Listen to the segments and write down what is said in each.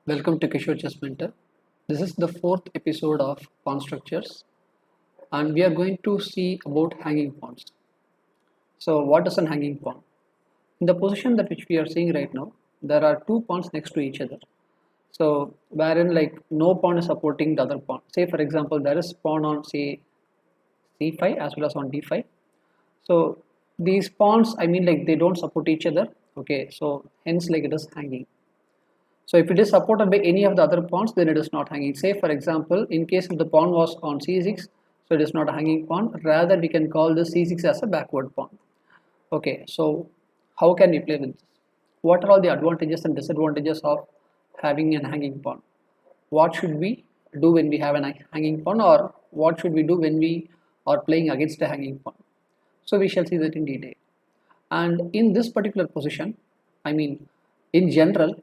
Welcome to Kishore Chess Mentor. This is the fourth episode of pawn structures, and we are going to see about hanging pawns. So, what is an hanging pawn? In the position that which we are seeing right now, there are two pawns next to each other. So, wherein like no pawn is supporting the other pawn. Say for example, there is pawn on say c5 as well as on d5. So these pawns, like they don't support each other. Okay, so hence like it is hanging. So if it is supported by any of the other pawns, then it is not hanging. Say for example, in case if the pawn was on c6, so it is not a hanging pawn. Rather, we can call this c6 as a backward pawn. Okay, so how can we play with this? What are all the advantages and disadvantages of having an hanging pawn? What should we do when we have a hanging pawn, or what should we do when we are playing against a hanging pawn? So we shall see that in detail. And in this particular position, in general,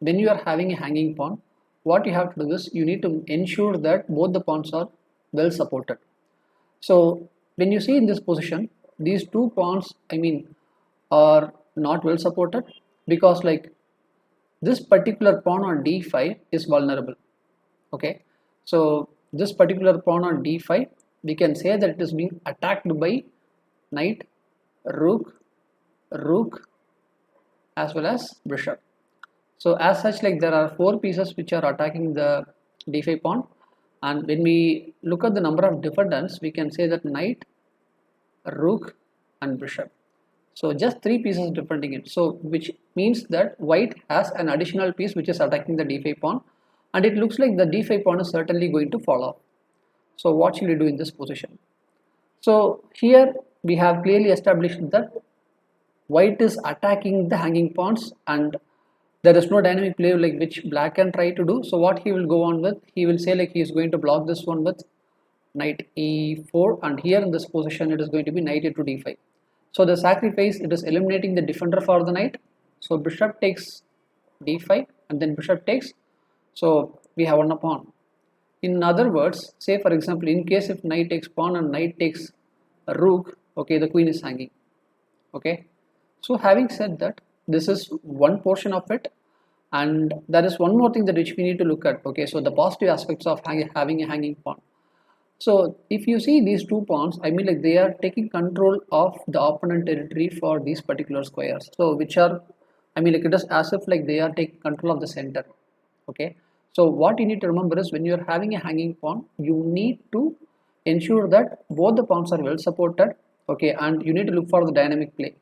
when you are having a hanging pawn, what you have to do is you need to ensure that both the pawns are well supported. So when you see in this position, these two pawns are not well supported, because like this particular pawn on d5 is vulnerable. Okay, so this particular pawn on d5, we can say that it is being attacked by knight, rook, as well as bishop. So as such, like there are four pieces which are attacking the d5 pawn, and when we look at the number of defendants, we can say that knight, rook and bishop. So just three pieces defending it, so which means that white has an additional piece which is attacking the d5 pawn, and it looks like the d5 pawn is certainly going to fall off. So what should we do in this position? So here we have clearly established that white is attacking the hanging pawns, and there is no dynamic play like which black can try to do. So what he will go on with, he will say like he is going to block this one with knight e4, and here in this position it is going to be knight into d5. So the sacrifice, it is eliminating the defender for the knight. So bishop takes d5 and then bishop takes, so we have one pawn. In other words, say for example, in case if knight takes pawn and knight takes a rook, okay, the queen is hanging. Okay, so having said that, this is one portion of it, and there is one more thing that which we need to look at. Okay, so the positive aspects of having a hanging pawn. So if you see these two pawns, like they are taking control of the opponent territory for these particular squares. So which are, like it is as if like they are taking control of the center. Okay, so what you need to remember is when you are having a hanging pawn, you need to ensure that both the pawns are well supported. Okay, and you need to look for the dynamic play.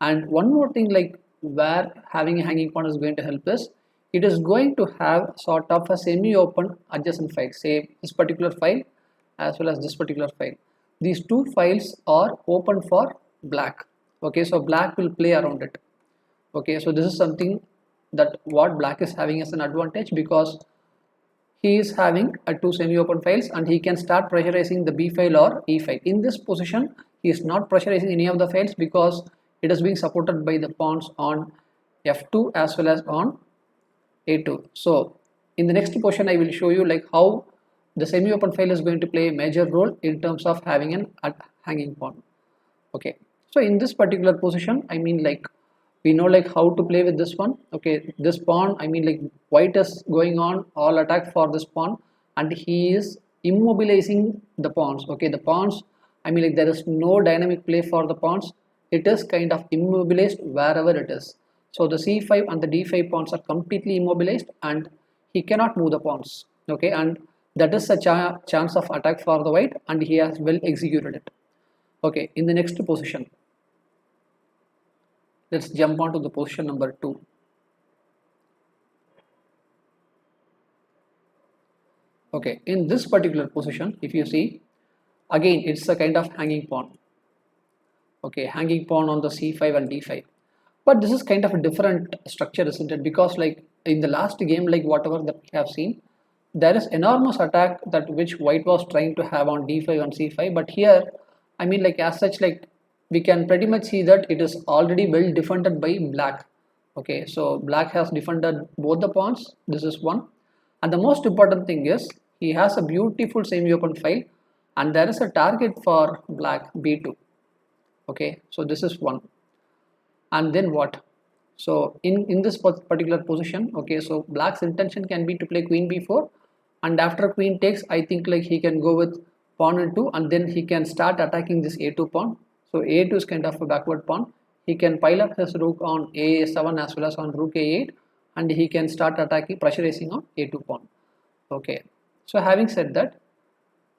And one more thing, like where having a hanging pawn is going to help is, it is going to have sort of a semi-open adjacent file. Say this particular file as well as this particular file. These two files are open for black. Okay, so black will play around it. Okay, so this is something that what black is having as an advantage, because he is having two semi-open files and he can start pressurizing the b file or e file. In this position, he is not pressurizing any of the files because it is being supported by the pawns on f2 as well as on a2. So in the next position, I will show you like how the semi-open file is going to play a major role in terms of having an hanging pawn. Okay, so in this particular position, like we know like how to play with this one. Okay, this pawn, like white is going on all attack for this pawn, and he is immobilizing the pawns. Okay, the pawns, like there is no dynamic play for the pawns. It is kind of immobilized wherever it is. So the c5 and the d5 pawns are completely immobilized and he cannot move the pawns. Okay, and that is a chance of attack for the white, and he has well executed it. Okay, in the next position, let's jump on to the position number 2. Okay, in this particular position, if you see, again it's a kind of hanging pawn. Okay, hanging pawn on the c5 and d5, but this is kind of a different structure, isn't it? Because like in the last game, like whatever that we have seen, there is enormous attack that which white was trying to have on d5 and c5, but here like as such, like we can pretty much see that it is already well defended by black. Okay, so black has defended both the pawns. This is one, and the most important thing is he has a beautiful semi-open file, and there is a target for black b2. Okay, so this is one, and then what? So in this particular position, okay, so black's intention can be to play queen b4, and after queen takes, I think like he can go with pawn n2, and then he can start attacking this a2 pawn. So a2 is kind of a backward pawn. He can pile up his rook on a7 as well as on rook a8, and he can start attacking, pressurizing on a2 pawn. Okay, so having said that,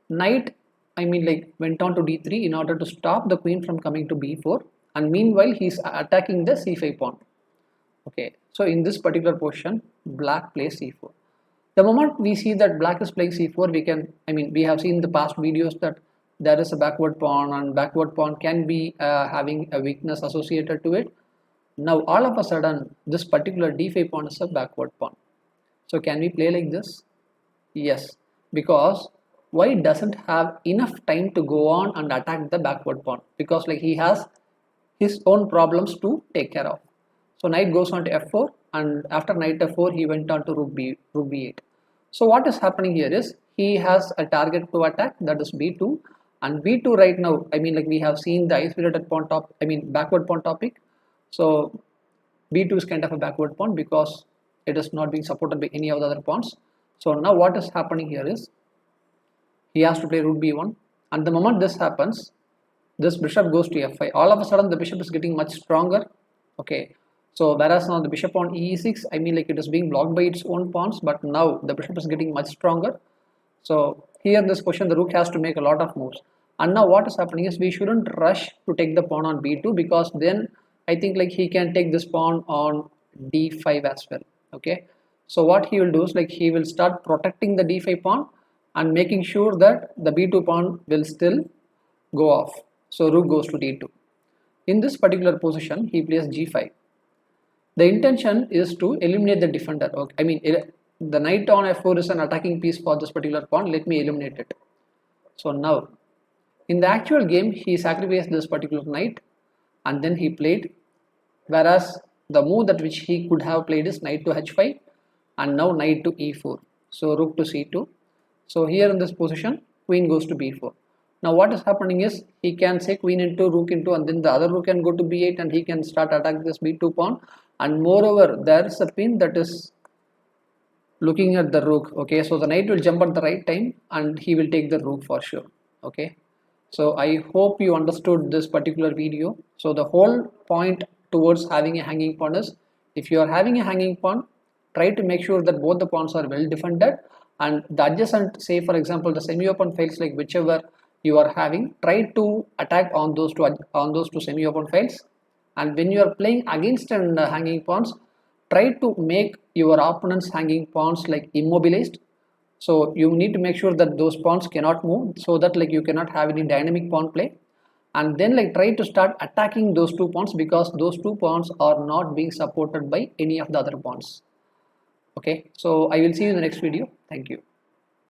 knight, I mean like went on to d3 in order to stop the queen from coming to b4, and meanwhile he is attacking the c5 pawn. Okay, so in this particular position, black plays c4. The moment we see that black is playing c4, we can, I mean, we have seen in the past videos that there is a backward pawn, and backward pawn can be having a weakness associated to it. Now all of a sudden, this particular d5 pawn is a backward pawn. So can we play like this? Yes, because white doesn't have enough time to go on and attack the backward pawn, because like he has his own problems to take care of. So knight goes on to f4, and after knight f4 he went on to rook b8. So what is happening here is he has a target to attack, that is b2, and b2 right now, I mean like we have seen the isolated pawn top, I mean backward pawn topic. So b2 is kind of a backward pawn because it is not being supported by any of the other pawns. So now what is happening here is he has to play rook b1, and the moment this happens, this bishop goes to f5. All of a sudden the bishop is getting much stronger. Okay, so whereas now the bishop on e6, I mean like it is being blocked by its own pawns, but now the bishop is getting much stronger. So here in this position the rook has to make a lot of moves, and now what is happening is we shouldn't rush to take the pawn on b2, because then I think like he can take this pawn on d5 as well. Okay, so what he will do is like he will start protecting the d5 pawn and making sure that the b2 pawn will still go off. So rook goes to d2. In this particular position he plays g5. The intention is to eliminate the defender. Okay, I mean the knight on f4 is an attacking piece for this particular pawn. Let me eliminate it. So now in the actual game he sacrificed this particular knight, and then he played, whereas the move that which he could have played is knight to h5, and now knight to e4. So rook to c2. So here in this position queen goes to b4. Now what is happening is he can say queen into rook into, and then the other rook can go to b8, and he can start attacking this b2 pawn, and moreover there is a pin that is looking at the rook. Okay, so the knight will jump at the right time and he will take the rook for sure. Okay, so I hope you understood this particular video. So the whole point towards having a hanging pawn is, if you are having a hanging pawn, try to make sure that both the pawns are well defended, and the adjacent, say for example the semi-open files, like whichever you are having, try to attack on those two semi-open files. And when you are playing against an hanging pawns, try to make your opponent's hanging pawns like immobilized. So you need to make sure that those pawns cannot move, so that like you cannot have any dynamic pawn play, and then like try to start attacking those two pawns, because those two pawns are not being supported by any of the other pawns. Okay, so I will see you in the next video. Thank you.